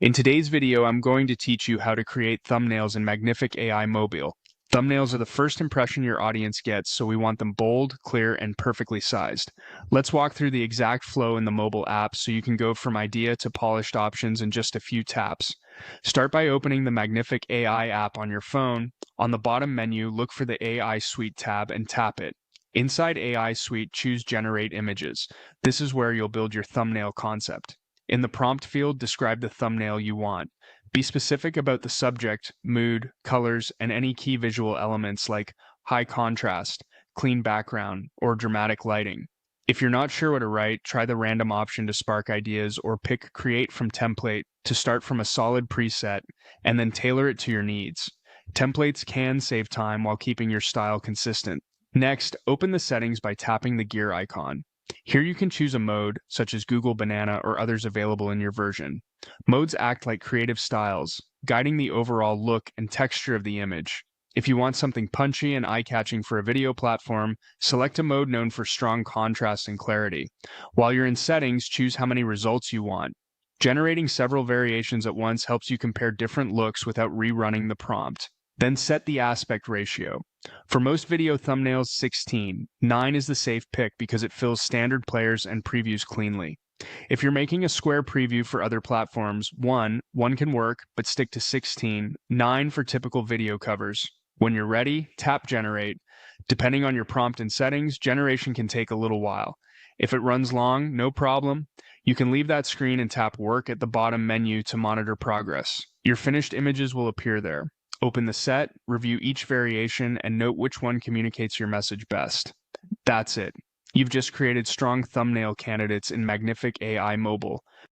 In today's video, I'm going to teach you how to create thumbnails in Magnific AI Mobile. Thumbnails are the first impression your audience gets, so we want them bold, clear, and perfectly sized. Let's walk through the exact flow in the mobile app so you can go from idea to polished options in just a few taps. Start by opening the Magnific AI app on your phone. On the bottom menu, look for the AI Suite tab and tap it. Inside AI Suite, choose Generate Images. This is where you'll build your thumbnail concept. In the prompt field, describe the thumbnail you want. Be specific about the subject, mood, colors, and any key visual elements like high contrast, clean background, or dramatic lighting. If you're not sure what to write, try the random option to spark ideas or pick Create from Template to start from a solid preset and then tailor it to your needs. Templates can save time while keeping your style consistent. Next, open the settings by tapping the gear icon. Here you can choose a mode, such as Google Banana or others available in your version. Modes act like creative styles, guiding the overall look and texture of the image. If you want something punchy and eye-catching for a video platform, select a mode known for strong contrast and clarity. While you're in settings, choose how many results you want. Generating several variations at once helps you compare different looks without rerunning the prompt. Then set the aspect ratio. For most video thumbnails, 16. 9 is the safe pick because it fills standard players and previews cleanly. If you're making a square preview for other platforms, 1 can work, but stick to 16, 9 for typical video covers. When you're ready, tap Generate. Depending on your prompt and settings, generation can take a little while. If it runs long, no problem. You can leave that screen and tap Work at the bottom menu to monitor progress. Your finished images will appear there. Open the set, review each variation, and note which one communicates your message best. That's it. You've just created strong thumbnail candidates in Magnific AI Mobile.